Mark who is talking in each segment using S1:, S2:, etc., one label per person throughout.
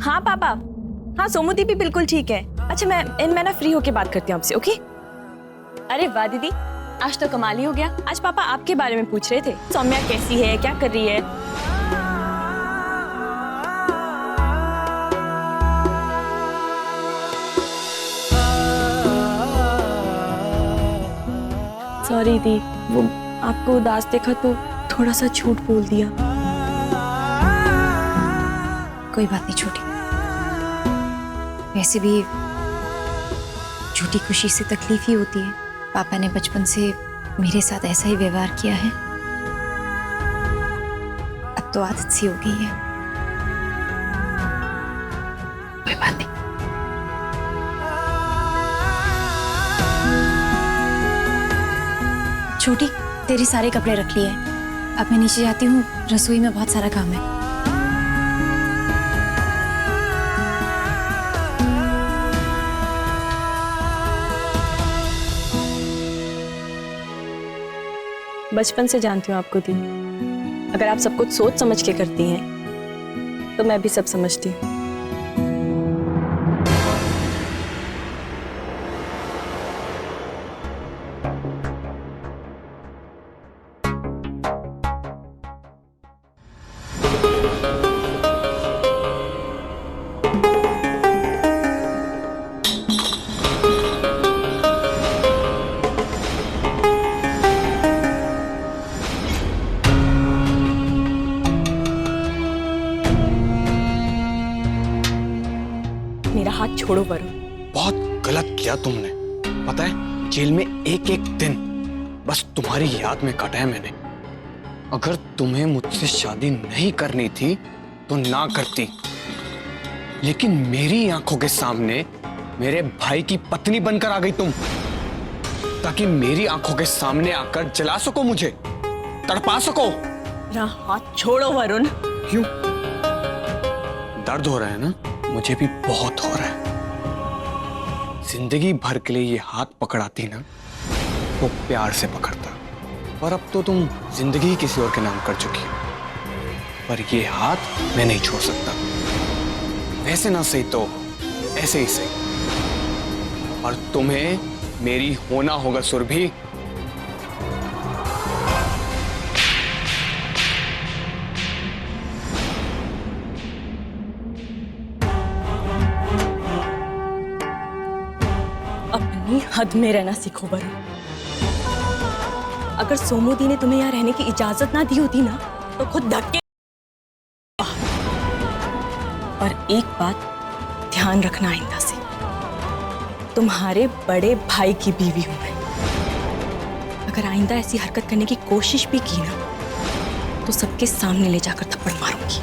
S1: हाँ पापा, हाँ सोमू दी भी बिल्कुल ठीक है। अच्छा मैं ना फ्री होके बात करती हूँ आपसे, ओके? अरे वाह दीदी, आज तो कमाल ही हो गया। आज पापा आपके बारे में पूछ रहे थे, सौम्या कैसी है, क्या कर रही है। सॉरी दी, वो आपको उदास देखा तो थोड़ा सा झूठ बोल दिया।
S2: कोई बात नहीं छोटी, वैसे भी झूठी खुशी से तकलीफ ही होती है। पापा ने बचपन से मेरे साथ ऐसा ही व्यवहार किया है, अब तो आदत सी हो गई है। कोई बात नहीं। छोटी, तेरे सारे कपड़े रख लिए, अब मैं नीचे जाती हूँ, रसोई में बहुत सारा काम है।
S1: बचपन से जानती हूँ आपको दी, अगर आप सब कुछ सोच समझ के करती हैं तो मैं भी सब समझती हूँ। मेरा हाथ छोड़ो वरुण।
S3: बहुत गलत किया तुमने, पता है जेल में एक एक दिन बस तुम्हारी याद में काटा है मैंने। अगर तुम्हें मुझसे शादी नहीं करनी थी तो ना करती, लेकिन मेरी आंखों के सामने मेरे भाई की पत्नी बनकर आ गई तुम, ताकि मेरी आंखों के सामने आकर जला सको, मुझे तड़पा सको।
S1: मेरा हाथ छोड़ो वरुण।
S3: क्यों? दर्द हो रहा है ना? मुझे भी बहुत हो रहा है। जिंदगी भर के लिए ये हाथ पकड़ाती ना वो प्यार से पकड़ता, पर अब तो तुम जिंदगी किसी और के नाम कर चुकी हो, पर ये हाथ मैं नहीं छोड़ सकता। ऐसे ना सही तो ऐसे ही सही, और तुम्हें मेरी होना होगा सुरभि।
S1: अपनी हद में रहना सीखो वरुण। अगर सोमू दी ने तुम्हें यहाँ रहने की इजाजत ना दी होती ना तो खुद धक्के। और एक बात ध्यान रखना आइंदा से, तुम्हारे बड़े भाई की बीवी हूं मैं। अगर आइंदा ऐसी हरकत करने की कोशिश भी की ना तो सबके सामने ले जाकर थप्पड़ मारूंगी।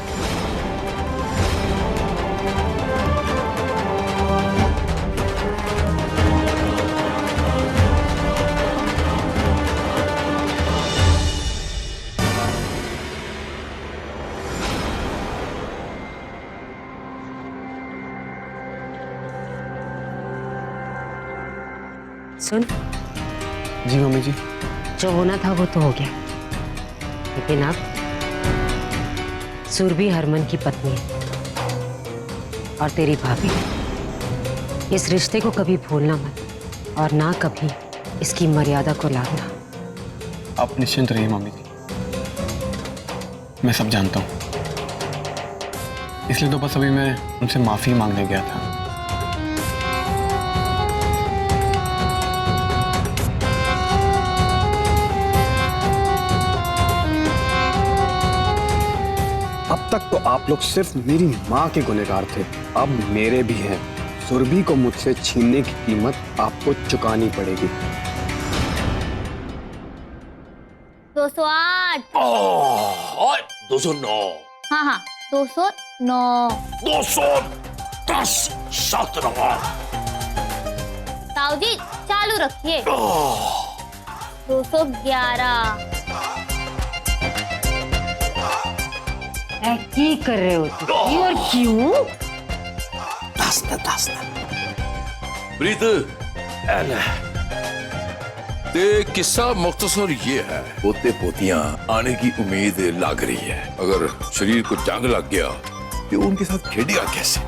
S4: सुन,
S3: जी मम्मी जी।
S4: जो होना था वो तो हो गया, लेकिन अब सुरभि हरमन की पत्नी है और तेरी भाभी। इस रिश्ते को कभी भूलना मत और ना कभी इसकी मर्यादा को लादना।
S3: आप निश्चिंत रहिए मम्मी जी, मैं सब जानता हूँ। इसलिए तो बस अभी मैं उनसे माफी मांगने गया था। अब तक तो आप लोग सिर्फ मेरी माँ के गुनहगार थे, अब मेरे भी हैं। सुरभि को मुझसे छीनने की कीमत आपको चुकानी पड़ेगी।
S5: 208।
S6: और 209।
S5: हाँ हाँ 209।
S6: 210 17।
S5: ताऊ जी चालू रखिए। 211।
S4: की कर रहे हो तुम और क्यों?
S6: दासना प्रीत ते किस्सा मुख्तसर ये है, पोते पोतियां आने की उम्मीद लाग रही है। अगर शरीर को जंग लग गया तो उनके साथ खेलेगा कैसे?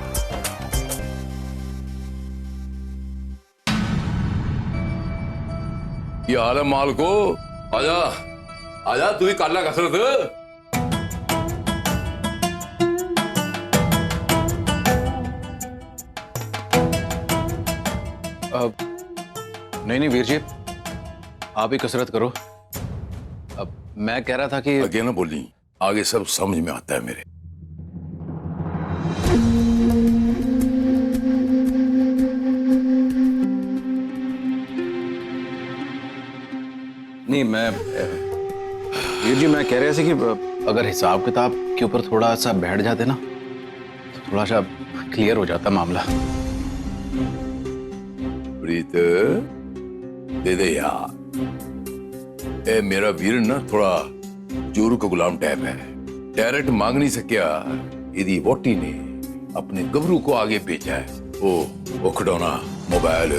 S6: ये आलम माल को आजा आजा, तू ही काला कसरत।
S7: नहीं नहीं वीर जी, आप ही कसरत करो। अब मैं कह रहा था कि
S6: आगे ना बोली, आगे सब समझ में आता है मेरे।
S7: नहीं, मैं वीर जी मैं कह रहा था कि अगर हिसाब किताब के ऊपर थोड़ा सा बैठ जाते ना तो थोड़ा सा क्लियर हो जाता मामला।
S6: प्रीत दे दे यार, ए मेरा वीर ना थोड़ा जोरू का गुलाम टाइप है, डायरेक्ट मांग नहीं सकिया। यदि वोटी ने अपने गबरू को आगे भेजा है। वो खिडौना मोबाइल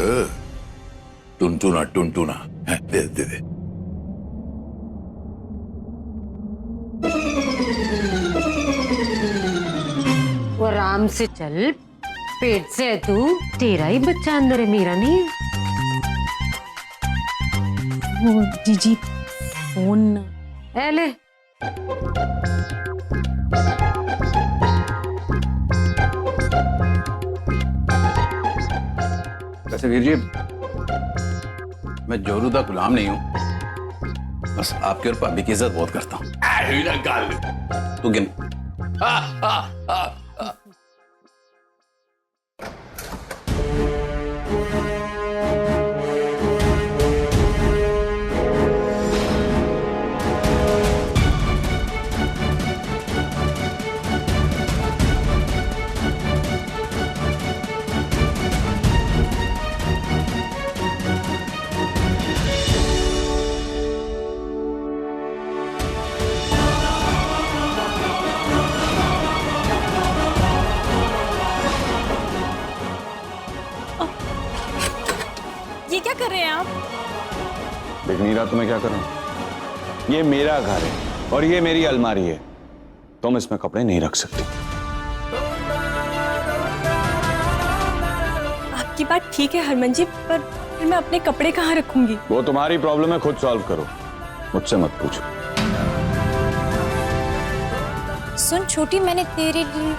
S6: टुनटुना दे दे दे।
S4: वो आराम से चल, पेट से है तू, तेरा ही बच्चा अंदर है, मेरा नहीं है।
S1: वो जीजी फोन।
S4: ए ले,
S7: वैसे वीर जी मैं जोरू दा गुलाम नहीं हूं, बस आपके और भाभी की इज्जत बहुत करता हूं। तू गिन।
S1: ये क्या कर रहे हैं आप?
S8: देख नहीं रहा तो मैं क्या कर रहा हूं? ये मेरा घर है और ये मेरी अलमारी है, तुम इसमें कपड़े नहीं रख सकते।
S1: आपकी बात ठीक है हरमन जी, पर फिर मैं अपने कपड़े कहाँ रखूंगी?
S8: वो तुम्हारी प्रॉब्लम है, खुद सॉल्व करो, मुझसे मत पूछो।
S2: सुन छोटी, मैंने तेरे लिए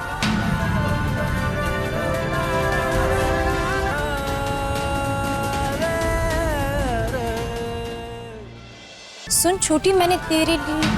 S2: सुन छोटी, मैंने तेरे लिए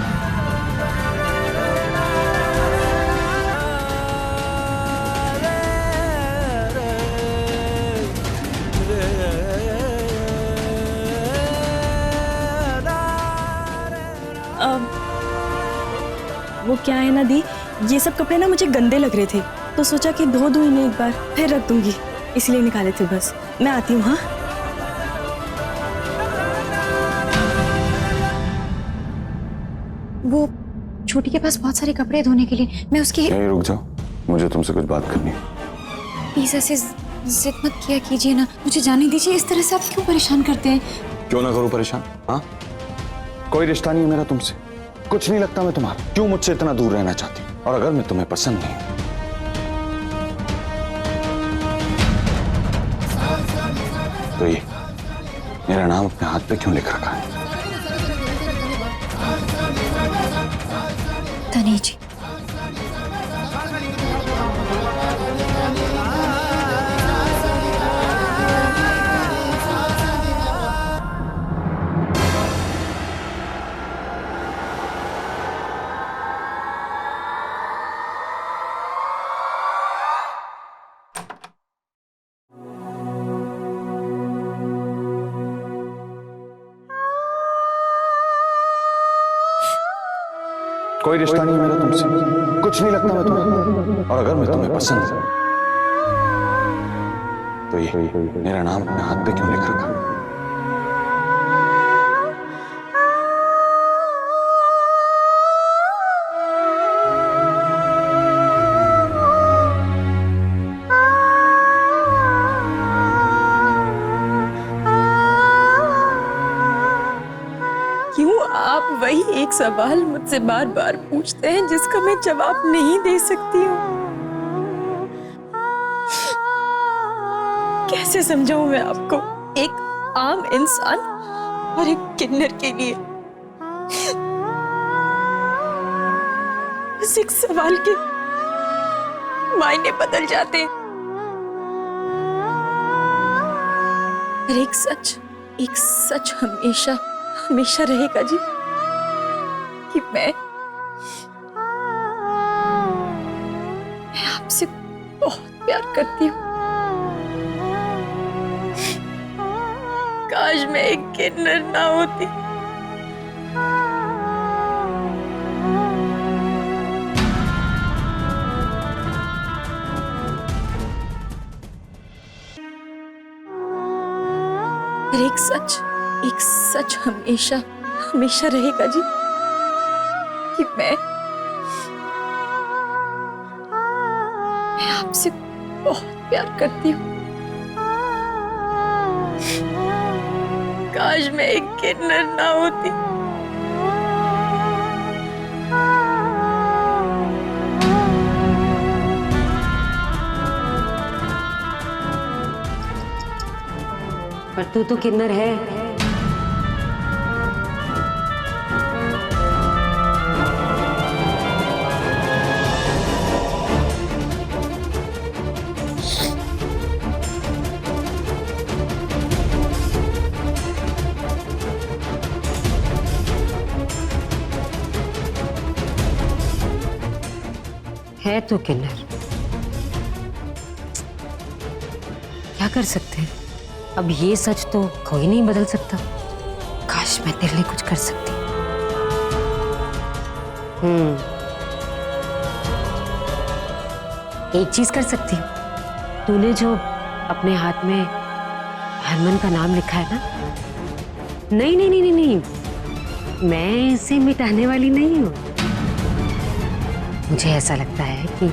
S1: वो क्या है ना दी, ये सब कपड़े ना मुझे गंदे लग रहे थे, तो सोचा कि धो दूं इन्हें एक बार फिर रख दूंगी, इसलिए निकाले थे बस। मैं आती हूँ। हाँ
S2: वो छोटी के पास बहुत सारे कपड़े धोने के लिए, मैं उसकी
S8: यहीं रुक जाओ, मुझे तुमसे कुछ बात करनी है।
S2: प्लीज ऐसे जिद मत किया कीजिए ना, मुझे जाने दीजिए। इस तरह से आप क्यों परेशान करते हैं?
S8: क्यों ना करूं परेशान? हाँ, कोई रिश्ता नहीं है मेरा तुमसे, कुछ नहीं लगता मैं तुम्हारा, क्यों मुझसे इतना दूर रहना चाहती हो? और अगर मैं तुम्हें पसंद नहीं तो ये मेरा नाम अपने हाथ पे क्यों लिख रखा है?
S2: तनी जी,
S8: कोई रिश्ता नहीं है मेरा तुमसे, कुछ नहीं लगता मैं तुम्हें, और अगर मैं तुम्हें पसंद तो ये मेरा नाम अपने हाथ पे क्यों लिख रखा है?
S1: क्यों आप वही एक सवाल मुझसे बार बार पूछते हैं जिसका मैं जवाब नहीं दे सकती हूँ? कैसे समझाऊं मैं आपको? एक आम इंसान और एक किन्नर के लिए बस एक सवाल के मायने बदल जाते हैं। और एक सच हमेशा हमेशा रहेगा जी कि मैं आपसे बहुत प्यार करती हूँ। काश मैं एक किन्नर ना होती। और एक सच हमेशा हमेशा रहेगा जी कि मैं आपसे बहुत प्यार करती हूँ। काश मैं एक किन्नर ना होती।
S4: पर तू तो किन्नर है। है तो किन्नर, क्या कर सकते हैं। अब ये सच तो कोई नहीं बदल सकता। काश मैं तेरे लिए कुछ कर सकती। एक चीज कर सकती हूँ। तूने जो अपने हाथ में हरमन का नाम लिखा है ना, नहीं नहीं नहीं नहीं नहीं, मैं इसे मिटाने वाली नहीं हूँ। मुझे ऐसा लगता है कि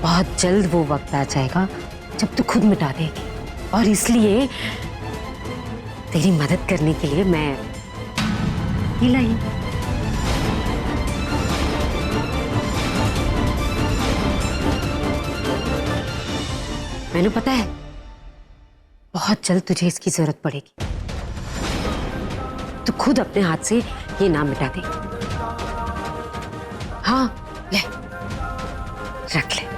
S4: बहुत जल्द वो वक्त आ जाएगा जब तू खुद मिटा देगी, और इसलिए तेरी मदद करने के लिए मैं ही लाई। मैंने पता है बहुत जल्द तुझे इसकी जरूरत पड़ेगी, तो खुद अपने हाथ से ये नाम मिटा दे। हाँ ले, रख ले।